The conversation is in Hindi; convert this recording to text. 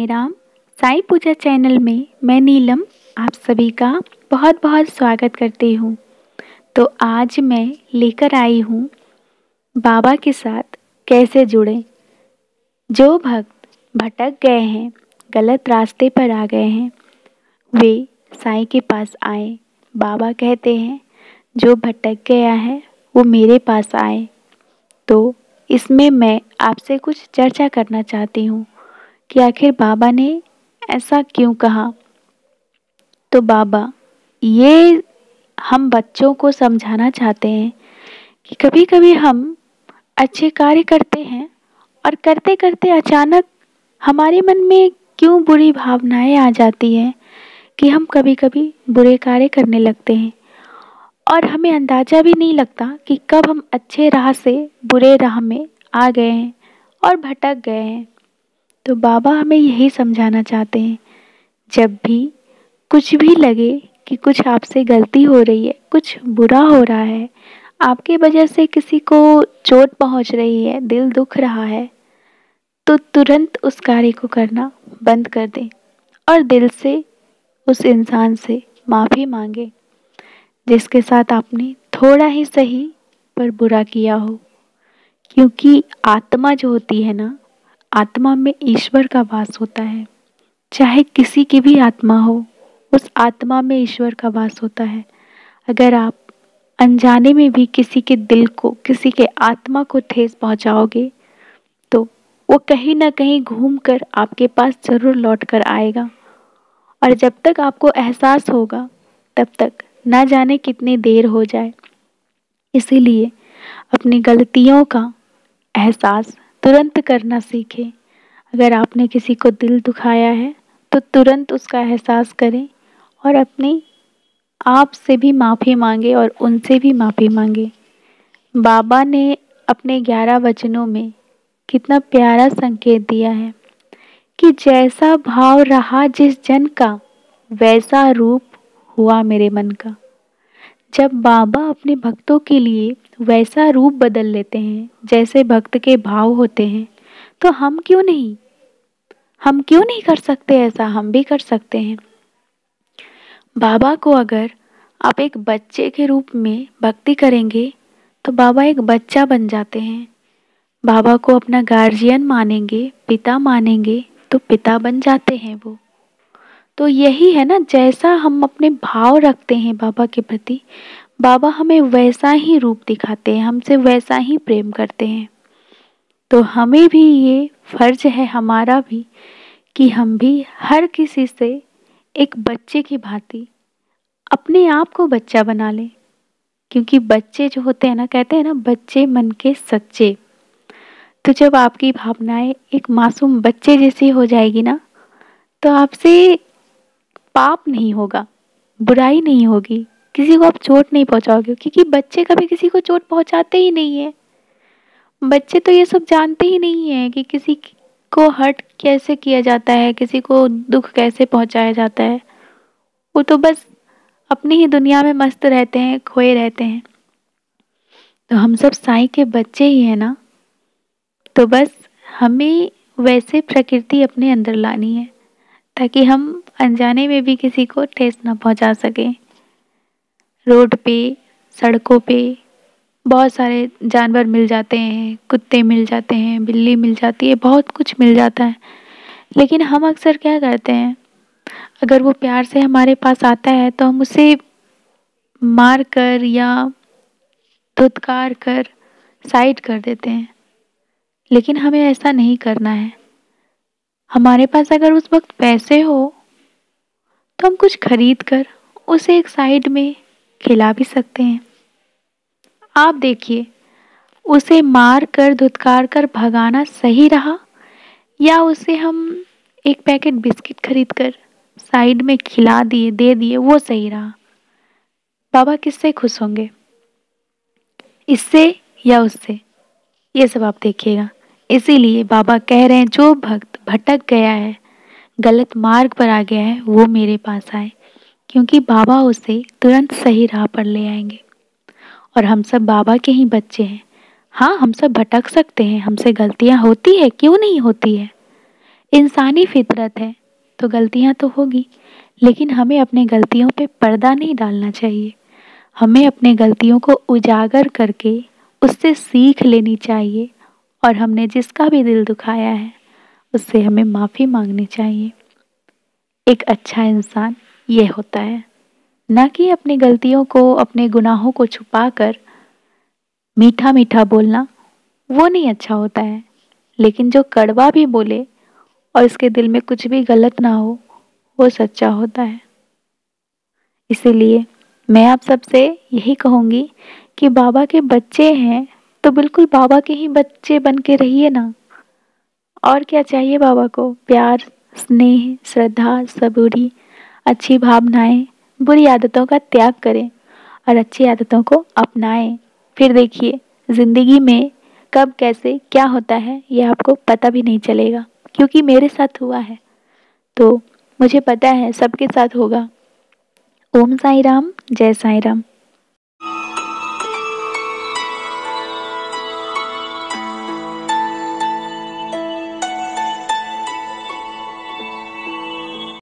साईं राम। साईं पूजा चैनल में मैं नीलम आप सभी का बहुत बहुत स्वागत करती हूँ। तो आज मैं लेकर आई हूँ बाबा के साथ कैसे जुड़ें। जो भक्त भटक गए हैं, गलत रास्ते पर आ गए हैं, वे साईं के पास आए। बाबा कहते हैं जो भटक गया है वो मेरे पास आए। तो इसमें मैं आपसे कुछ चर्चा करना चाहती हूँ कि आखिर बाबा ने ऐसा क्यों कहा। तो बाबा ये हम बच्चों को समझाना चाहते हैं कि कभी कभी हम अच्छे कार्य करते हैं और करते करते अचानक हमारे मन में क्यों बुरी भावनाएं आ जाती हैं कि हम कभी कभी बुरे कार्य करने लगते हैं और हमें अंदाज़ा भी नहीं लगता कि कब हम अच्छे राह से बुरे राह में आ गए हैं और भटक गए हैं। तो बाबा हमें यही समझाना चाहते हैं, जब भी कुछ भी लगे कि कुछ आपसे गलती हो रही है, कुछ बुरा हो रहा है, आपके वजह से किसी को चोट पहुंच रही है, दिल दुख रहा है, तो तुरंत उस कार्य को करना बंद कर दें और दिल से उस इंसान से माफ़ी मांगे जिसके साथ आपने थोड़ा ही सही पर बुरा किया हो। क्योंकि आत्मा जो होती है ना, आत्मा में ईश्वर का वास होता है। चाहे किसी की भी आत्मा हो, उस आत्मा में ईश्वर का वास होता है। अगर आप अनजाने में भी किसी के दिल को, किसी के आत्मा को ठेस पहुंचाओगे तो वो कहीं ना कहीं घूम कर आपके पास जरूर लौट कर आएगा। और जब तक आपको एहसास होगा तब तक ना जाने कितनी देर हो जाए। इसीलिए अपनी गलतियों का एहसास तुरंत करना सीखें। अगर आपने किसी को दिल दुखाया है तो तुरंत उसका एहसास करें और अपनी आप से भी माफ़ी मांगे और उनसे भी माफ़ी मांगे। बाबा ने अपने 11 वचनों में कितना प्यारा संकेत दिया है कि जैसा भाव रहा जिस जन का, वैसा रूप हुआ मेरे मन का। जब बाबा अपने भक्तों के लिए वैसा रूप बदल लेते हैं जैसे भक्त के भाव होते हैं, तो हम क्यों नहीं कर सकते ऐसा। हम भी कर सकते हैं। बाबा को अगर आप एक बच्चे के रूप में भक्ति करेंगे तो बाबा एक बच्चा बन जाते हैं। बाबा को अपना गार्जियन मानेंगे, पिता मानेंगे तो पिता बन जाते हैं वो। तो यही है ना, जैसा हम अपने भाव रखते हैं बाबा के प्रति, बाबा हमें वैसा ही रूप दिखाते हैं, हमसे वैसा ही प्रेम करते हैं। तो हमें भी ये फर्ज है हमारा भी कि हम भी हर किसी से एक बच्चे की भांति अपने आप को बच्चा बना लें। क्योंकि बच्चे जो होते हैं ना, कहते हैं ना बच्चे मन के सच्चे। तो जब आपकी भावनाएं एक मासूम बच्चे जैसी हो जाएगी ना, तो आपसे पाप नहीं होगा, बुराई नहीं होगी, किसी को आप चोट नहीं पहुंचाओगे। क्योंकि बच्चे कभी किसी को चोट पहुंचाते ही नहीं है। बच्चे तो ये सब जानते ही नहीं है कि किसी को हर्ट कैसे किया जाता है, किसी को दुख कैसे पहुंचाया जाता है। वो तो बस अपनी ही दुनिया में मस्त रहते हैं, खोए रहते हैं। तो हम सब साईं के बच्चे ही हैं ना। तो बस हमें वैसे प्रकृति अपने अंदर लानी है ताकि हम अनजाने में भी किसी को ठेस न पहुंचा सकें। रोड पे, सड़कों पे बहुत सारे जानवर मिल जाते हैं, कुत्ते मिल जाते हैं, बिल्ली मिल जाती है, बहुत कुछ मिल जाता है। लेकिन हम अक्सर क्या करते हैं, अगर वो प्यार से हमारे पास आता है तो हम उसे मार कर या धुतकार कर साइड कर देते हैं। लेकिन हमें ऐसा नहीं करना है। हमारे पास अगर उस वक्त पैसे हो तो हम कुछ खरीद कर उसे एक साइड में खिला भी सकते हैं। आप देखिए, उसे मार कर धुतकार कर भगाना सही रहा या उसे हम एक पैकेट बिस्किट खरीद कर साइड में खिला दिए, दे दिए, वो सही रहा। बाबा किससे खुश होंगे, इससे या उससे? ये सब आप देखिएगा। इसीलिए बाबा कह रहे हैं जो भक्त भटक गया है, गलत मार्ग पर आ गया है, वो मेरे पास आए। क्योंकि बाबा उसे तुरंत सही राह पर ले आएंगे। और हम सब बाबा के ही बच्चे हैं। हाँ, हम सब भटक सकते हैं, हमसे गलतियां होती है, क्यों नहीं होती है। इंसानी फितरत है, तो गलतियाँ तो होगी, लेकिन हमें अपने गलतियों पे पर्दा नहीं डालना चाहिए। हमें अपने गलतियों को उजागर करके उससे सीख लेनी चाहिए और हमने जिसका भी दिल दुखाया है उससे हमें माफ़ी मांगनी चाहिए। एक अच्छा इंसान ये होता है, ना कि अपनी गलतियों को, अपने गुनाहों को छुपाकर मीठा मीठा बोलना, वो नहीं अच्छा होता है। लेकिन जो कड़वा भी बोले और उसके दिल में कुछ भी गलत ना हो, वो सच्चा होता है। इसीलिए मैं आप सबसे यही कहूँगी कि बाबा के बच्चे हैं तो बिल्कुल बाबा के ही बच्चे बन के रहिए ना। और क्या चाहिए बाबा को? प्यार, स्नेह, श्रद्धा, सबूरी, अच्छी भावनाएं। बुरी आदतों का त्याग करें और अच्छी आदतों को अपनाएं। फिर देखिए ज़िंदगी में कब कैसे क्या होता है ये आपको पता भी नहीं चलेगा, क्योंकि मेरे साथ हुआ है तो मुझे पता है सबके साथ होगा। ओम साई राम, जय साई राम।